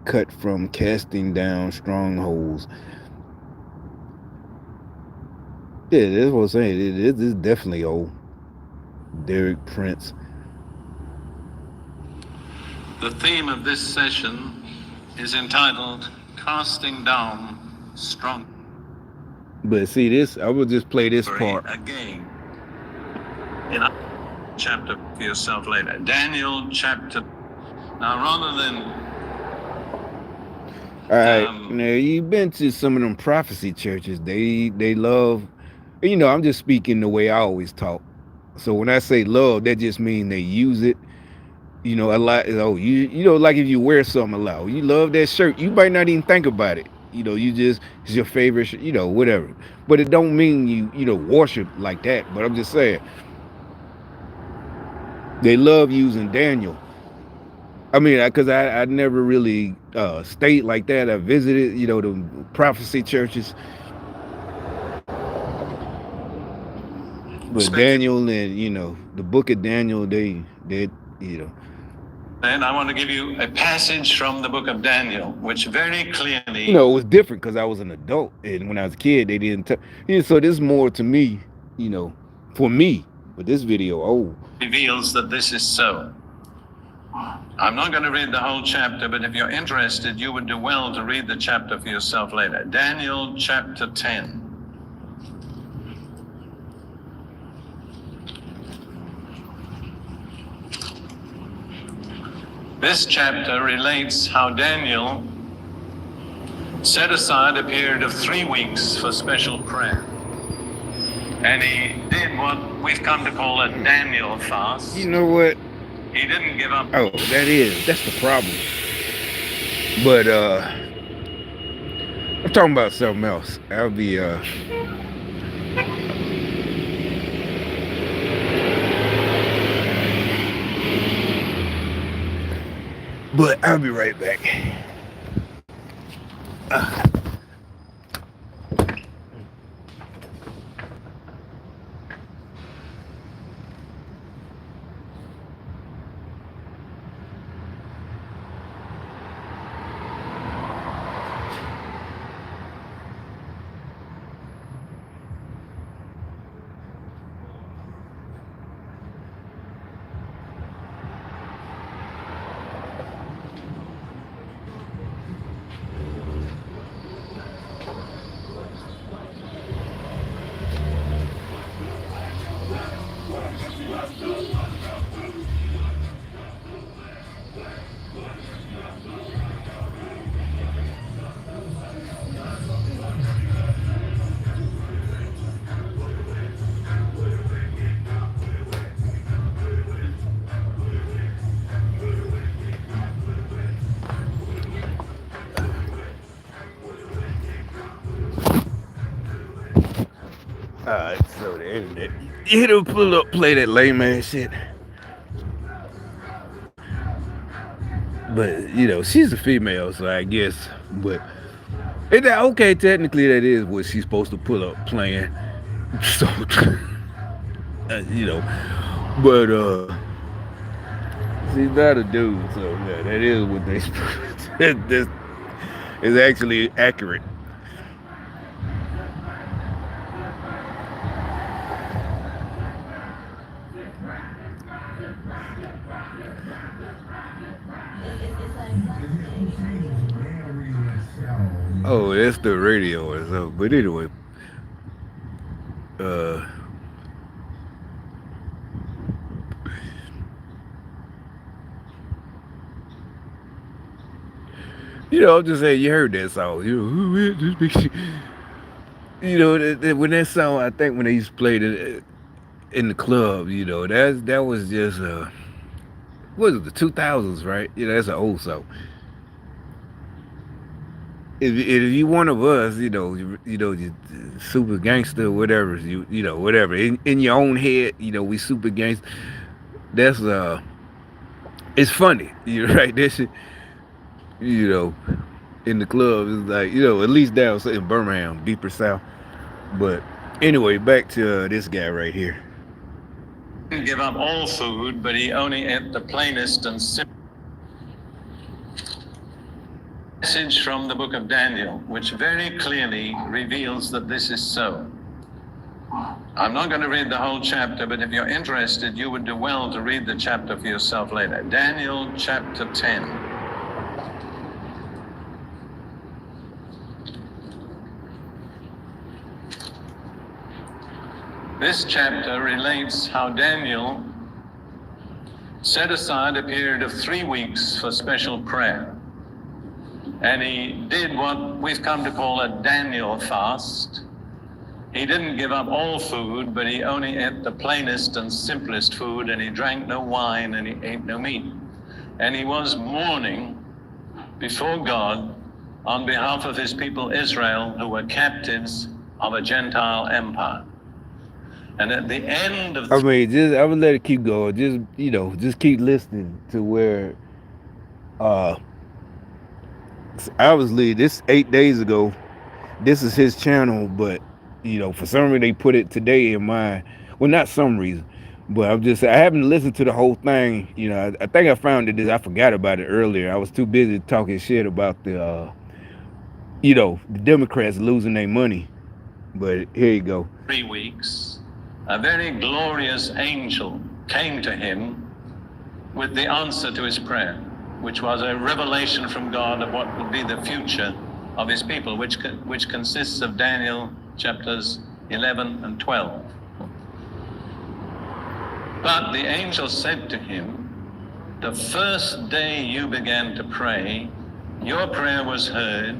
cut from casting down strongholds. Yeah, that's what I'm saying. It is definitely old. Derek Prince. The theme of this session is entitled Casting Down Strong. But see this, I will just play this part. Again. In chapter for yourself later. Daniel chapter. Now, rather than. All right, now you've been to some of them prophecy churches. They love, I'm just speaking the way I always talk. So when I say love, that just means they use it. A lot. Oh, like if you wear something a lot, you love that shirt. You might not even think about it. You just it's your favorite. Whatever. But it don't mean you worship like that. But I'm just saying they love using Daniel. I mean, because I never really stayed like that. I visited, the prophecy churches. But Daniel and, the book of Daniel, they. And I want to give you a passage from the book of Daniel, which very clearly. It was different because I was an adult. And when I was a kid, they didn't. So this is more to me, for me, with this video, reveals that this is so. I'm not going to read the whole chapter, but if you're interested, you would do well to read the chapter for yourself later. Daniel chapter 10. This chapter relates how Daniel set aside a period of 3 weeks for special prayer. And he did what we've come to call a Daniel fast. You know what? He didn't give up. Oh, that's the problem. But I'm talking about something else. I'll be But I'll be right back. Alright, so the internet. It'll play that lame ass shit. But, she's a female, so I guess. But, okay, technically that is what she's supposed to pull up playing. So, but, she's not a dude, so yeah, that is what they. That is actually accurate. Oh, that's the radio or something. But anyway, I'm just saying, you heard that song. When that song, I think when they used to play it in the club, that was just what was it, the 2000s, right? That's an old song. If you one of us, you super gangster, whatever, whatever in your own head, we super gangster. That's it's funny, right? That shit, in the club is like, at least down in Birmingham, deeper south. But anyway, back to this guy right here. He didn't give up all food, but he only ate the plainest and simplest. passage from the book of Daniel, which very clearly reveals that this is so. I'm not going to read the whole chapter, but if you're interested, you would do well to read the chapter for yourself later. Daniel chapter 10. This chapter relates how Daniel set aside a period of 3 weeks for special prayer. And he did what we've come to call a Daniel fast. He didn't give up all food, but he only ate the plainest and simplest food, and he drank no wine, and he ate no meat. And he was mourning before God on behalf of his people Israel, who were captives of a Gentile empire. And at the end of I mean, I would let it keep going. Just keep listening to where obviously this 8 days ago, this is his channel, but for some reason they put it today in mine. Well, not some reason, but I haven't listened to the whole thing. I think I found it. I forgot about it earlier. I was too busy talking shit about the Democrats losing their money. But here you go. 3 weeks, a very glorious angel came to him with the answer to his prayer, which was a revelation from God of what would be the future of his people, which consists of Daniel chapters 11 and 12. But the angel said to him, the first day you began to pray, your prayer was heard,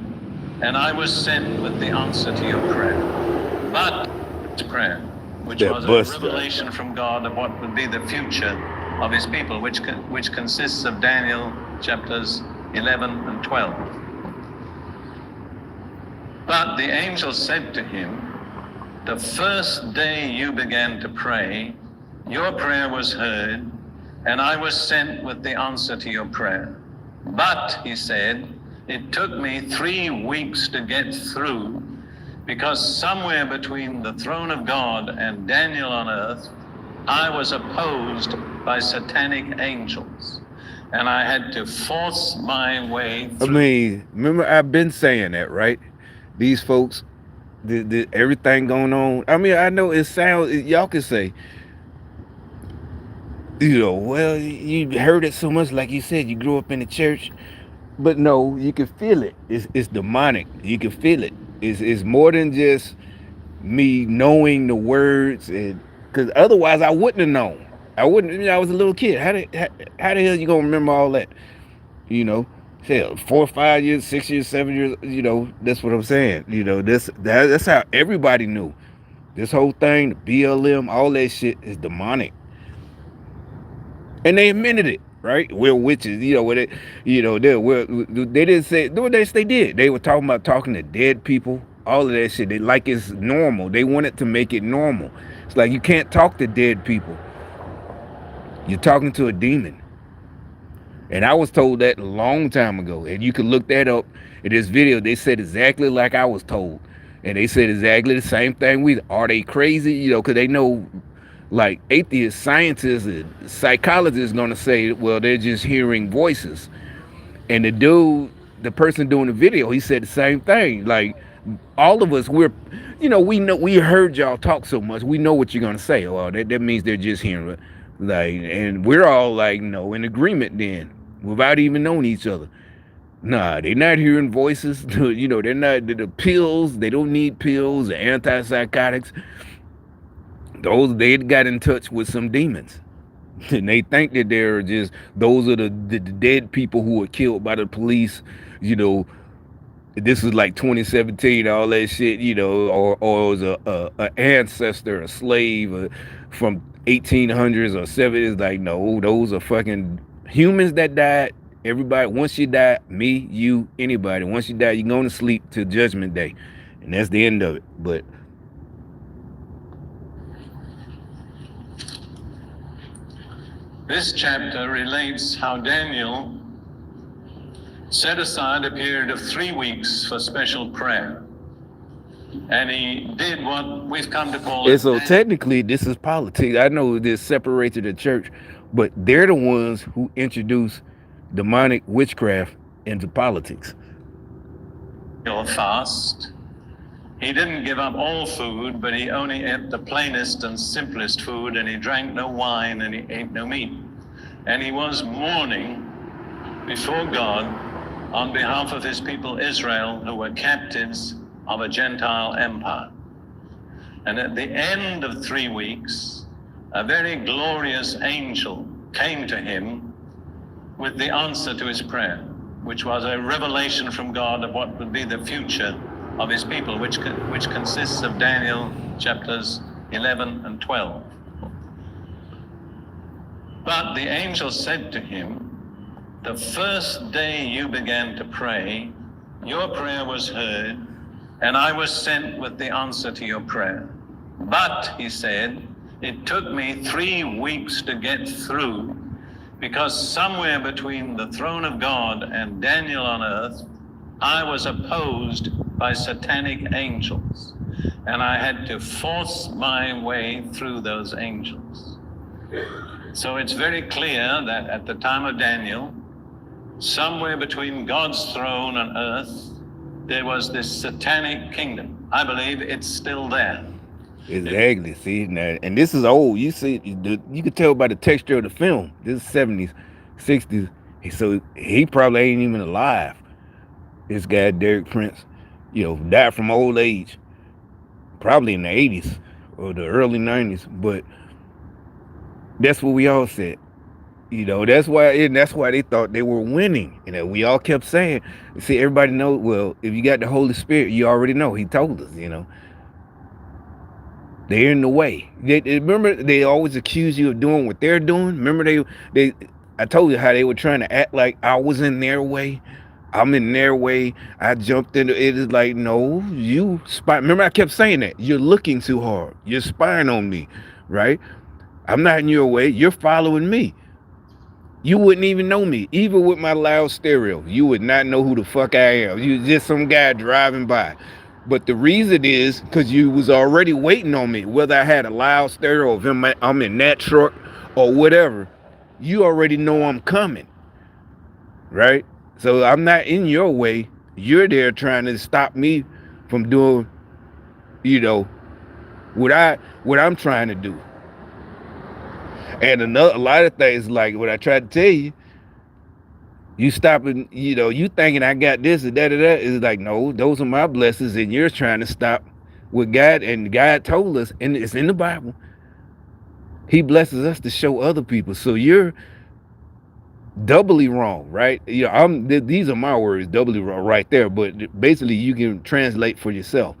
and I was sent with the answer to your prayer. But prayer, which was a revelation from God of what would be the future of his people, which consists of Daniel chapters 11 and 12. But the angel said to him, the first day you began to pray, your prayer was heard, and I was sent with the answer to your prayer. But, he said, it took me 3 weeks to get through, because somewhere between the throne of God and Daniel on earth, I was opposed by satanic angels, and I had to force my way through. I mean, remember I've been saying that, right? These folks, everything going on. I mean, I know it sounds, y'all can say, well, you heard it so much, like you said, you grew up in the church, but no, you can feel it. It's demonic. You can feel it. It's more than just me knowing the words, and because otherwise I wouldn't have known. I wouldn't. I was a little kid. How the hell you gonna remember all that? Hell, 4 or 5 years, 6 years, 7 years. That's what I'm saying. That's how everybody knew. This whole thing, the BLM, all that shit is demonic, and they admitted it. Right? We're witches, they didn't say, no, they did. They were talking to dead people, all of that shit. They like it's normal. They wanted to make it normal. It's like you can't talk to dead people. You're talking to a demon. And I was told that a long time ago. And you can look that up in this video. They said exactly like I was told. And they said exactly the same thing. Are they crazy? Because they know, like atheist scientists and psychologists going to say, well, they're just hearing voices. And the person doing the video, he said the same thing. Like, all of us, we heard y'all talk so much, we know what you're going to say. Well, that means they're just hearing it. Like, and we're all like, no, in agreement then, without even knowing each other. Nah, they're not hearing voices. They're not, the pills, they don't need pills, the antipsychotics. They got in touch with some demons, and they think that they're just, those are the dead people who were killed by the police. This was like 2017, all that shit. Or it was a ancestor, a slave from 1800s or 70s. Like, no, those are fucking humans that died. Everybody, once you die, me, you, anybody, once you die, you're going to sleep till Judgment Day, and that's the end of it. But this chapter relates how Daniel set aside a period of 3 weeks for special prayer. And he did what we've come to call it. So technically, this is politics. I know this separated the church, but they're the ones who introduced demonic witchcraft into politics. fast. He didn't give up all food, but he only ate the plainest and simplest food, and he drank no wine, and he ate no meat. And he was mourning before God on behalf of his people Israel, who were captives of a Gentile empire. And at the end of 3 weeks, a very glorious angel came to him with the answer to his prayer, which was a revelation from God of what would be the future of his people, which consists of Daniel chapters 11 and 12. But the angel said to him, the first day you began to pray, your prayer was heard, and I was sent with the answer to your prayer. But, he said, it took me 3 weeks to get through, because somewhere between the throne of God and Daniel on earth, I was opposed by satanic angels, and I had to force my way through those angels. So it's very clear that at the time of Daniel, somewhere between God's throne and earth, there was this satanic kingdom. I believe it's still there. Exactly. See, now, and this is old. You see, you could tell by the texture of the film. This is 70s, 60s. So he probably ain't even alive. This guy, Derek Prince, died from old age, probably in the 80s or the early 90s. But that's what we all said. That's why they thought they were winning. We all kept saying, see, everybody knows, well, if you got the Holy Spirit, you already know. He told us, They're in the way. Remember, they always accuse you of doing what they're doing. Remember, I told you how they were trying to act like I was in their way. I'm in their way. I jumped into it. It's like, no, you spy. Remember, I kept saying that. You're looking too hard. You're spying on me, right? I'm not in your way. You're following me. You wouldn't even know me. Even with my loud stereo, you would not know who the fuck I am. You're just some guy driving by. But the reason is because you was already waiting on me, whether I had a loud stereo, or if I'm in that truck or whatever. You already know I'm coming, right? So I'm not in your way. You're there trying to stop me from doing, what I'm trying to do. And a lot of things, like what I tried to tell you, you stopping, you thinking I got this and that, is like, no, those are my blessings, and you're trying to stop what God, and God told us, and it's in the Bible, he blesses us to show other people. So you're doubly wrong, right? These are my words, doubly wrong right there, but basically you can translate for yourself.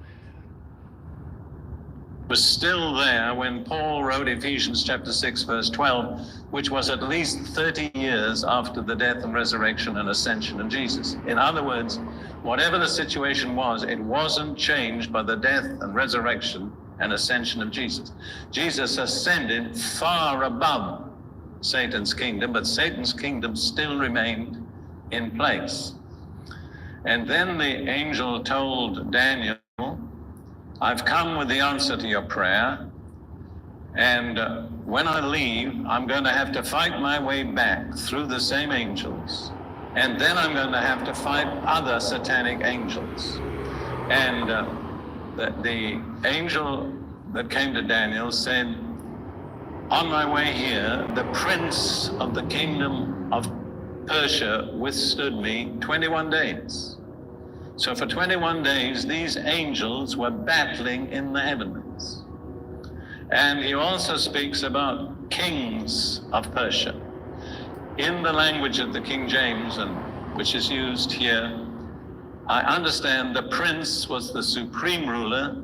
Was still there when Paul wrote Ephesians chapter 6 verse 12, which was at least 30 years after the death and resurrection and ascension of Jesus. In other words, whatever the situation was, it wasn't changed by the death and resurrection and ascension of Jesus. Jesus ascended far above Satan's kingdom, but Satan's kingdom still remained in place. And then the angel told Daniel, I've come with the answer to your prayer, and when I leave, I'm going to have to fight my way back through the same angels, and then I'm going to have to fight other satanic angels. And the angel that came to Daniel said, on my way here, the prince of the kingdom of Persia withstood me 21 days. So for 21 days, these angels were battling in the heavens. And he also speaks about kings of Persia. In the language of the King James, and which is used here, I understand the prince was the supreme ruler,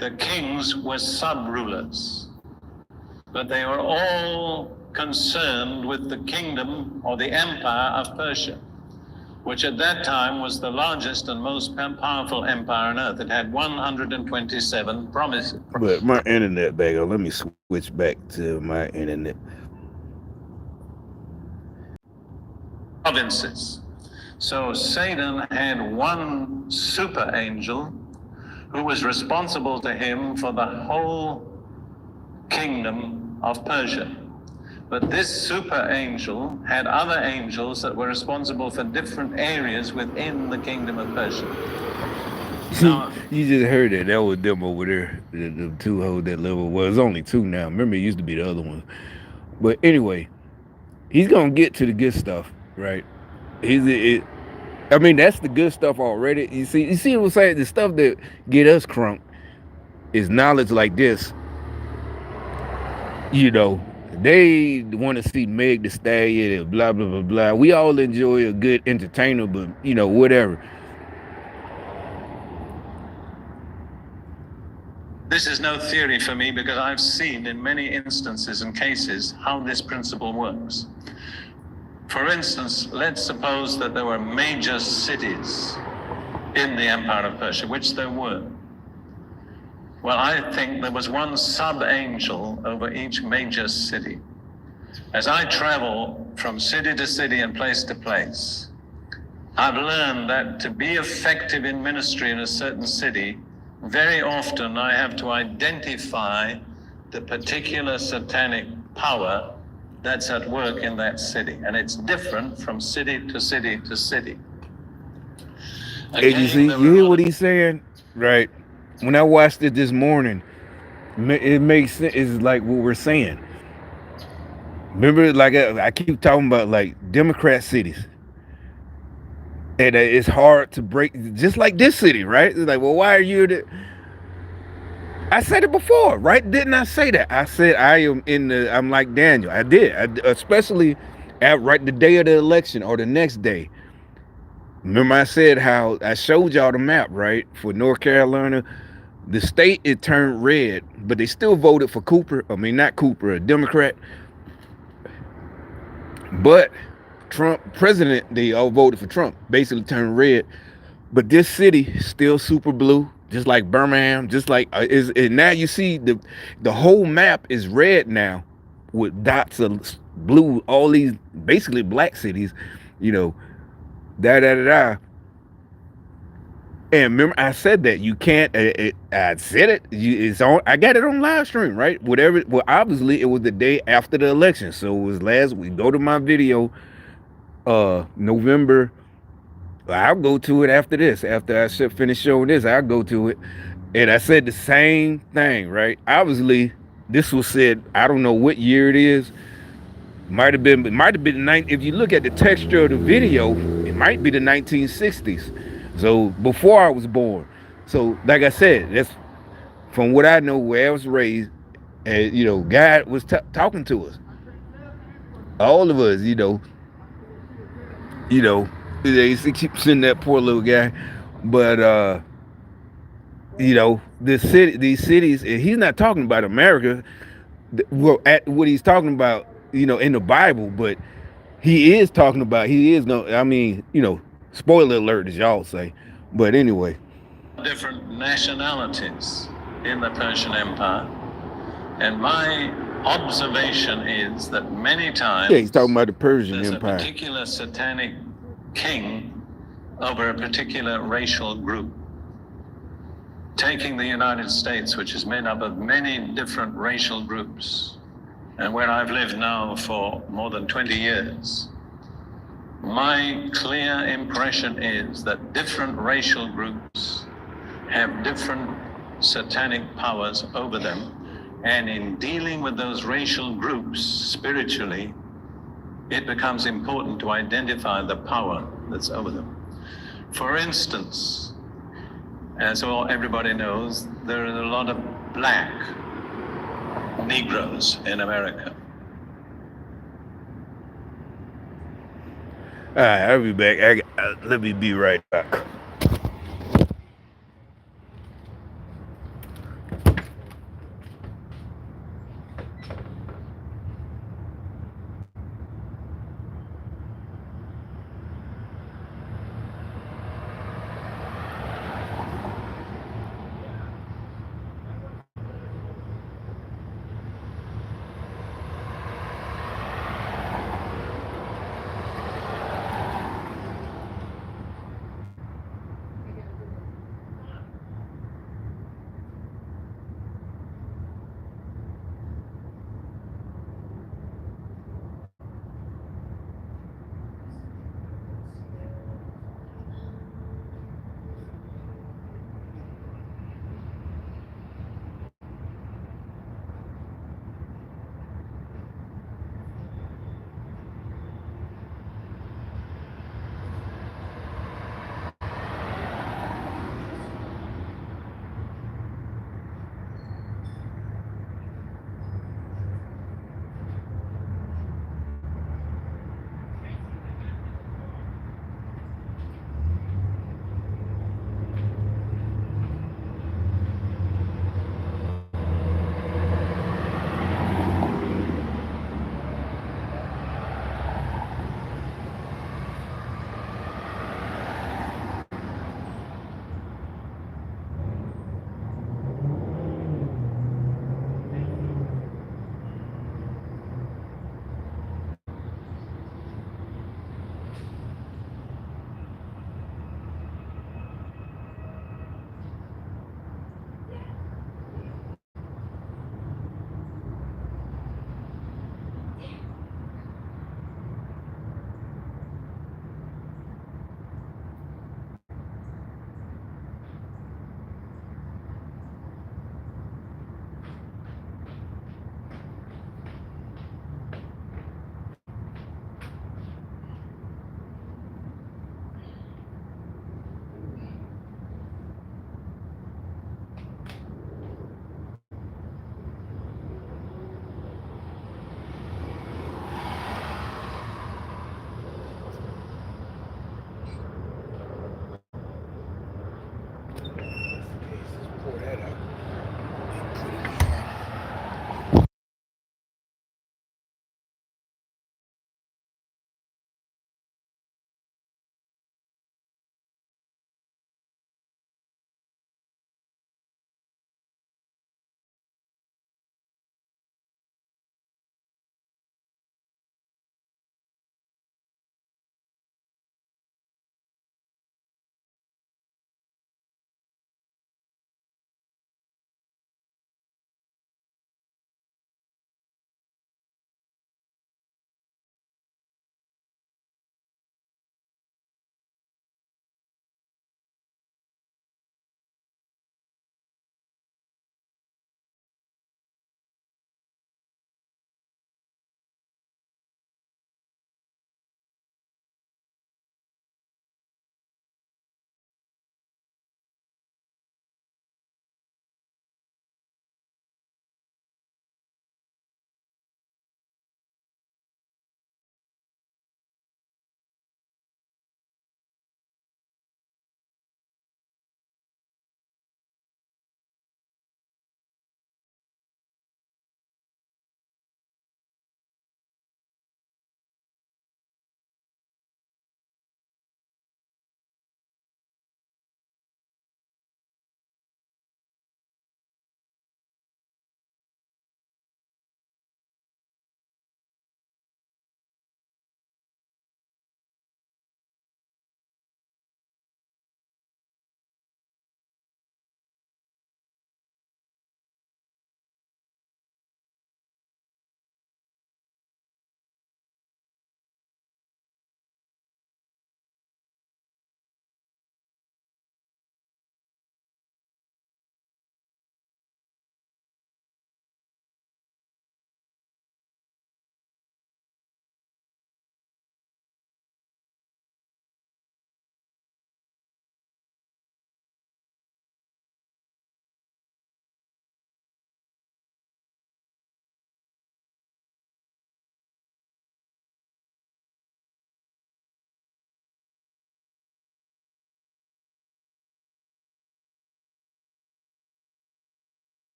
the kings were sub-rulers. But they were all concerned with the kingdom or the empire of Persia, which at that time was the largest and most powerful empire on earth. It had 127 provinces. But my internet back on. Let me switch back to my internet. Provinces. So Satan had one super angel who was responsible to him for the whole kingdom of Persia. But this super angel had other angels that were responsible for different areas within the kingdom of Persia. Now, You just heard that. That was them over there. The two hold that level. Well, it's only two now. Remember, it used to be the other one. But anyway, he's gonna get to the good stuff, right? I mean, that's the good stuff already. You see what I'm saying? The stuff that get us crunk is knowledge like this. You know, they want to see Meg the Stallion and blah blah blah blah. We all enjoy a good entertainer, but you know, whatever. this is no theory for me because I've seen in many instances and cases how this principle works. For instance, let's suppose that there were major cities in the Empire of Persia, which there were. Well, I think there was one sub-angel over each major city. As I travel from city to city and place to place, I've learned that to be effective in ministry in a certain city, very often I have to identify the particular satanic power that's at work in that city. And it's different from city to city to city. Again, you hear what he's saying? Right. When I watched it this morning, it makes sense. It's like what we're saying. Remember, like I keep talking about like Democrat cities. And it's hard to break, just like this city, right? It's like, well, why are you I said it before, right? Didn't I say that? I said I'm like Daniel. I did, especially at right the day of the election or the next day. Remember I said how I showed y'all the map, right? For North Carolina, the state, it turned red, but they still voted for Cooper. I mean, not Cooper, a Democrat. But Trump, president, they all voted for Trump, basically turned red. But this city still super blue, just like Birmingham, just like and now you see the whole map is red now with dots of blue, all these basically black cities, you know, And remember, I said that you can't. I said it. It's on. I got it on live stream, right? Whatever. Well, obviously, it was the day after the election, so it was last week. Go to my video, November. I'll go to it after this. After I should finish showing this, I'll go to it. And I said the same thing, right? Obviously, this was said. I don't know what year it is. Might have been if you look at the texture of the video, it might be the 1960s. So before I was born. So like I said, that's from what I know, where I was raised, and you know, God was talking to us, all of us, you know. They keep sending that poor little guy, but you know, these cities, and he's not talking about America. Well, at what he's talking about, you know, in the Bible, but he is talking about. I mean, you know, spoiler alert, as y'all say. But anyway, different nationalities in the Persian Empire, and my observation is that many times, yeah, he's talking about the Persian Empire. There's a particular satanic king over a particular racial group. Taking the United States, which is made up of many different racial groups, and where I've lived now for more than 20 years, my clear impression is that different racial groups have different satanic powers over them. And in dealing with those racial groups spiritually, it becomes important to identify the power that's over them. For instance, as everybody knows, there are a lot of black Negroes in America. All right, I'll be back. Let me be right back.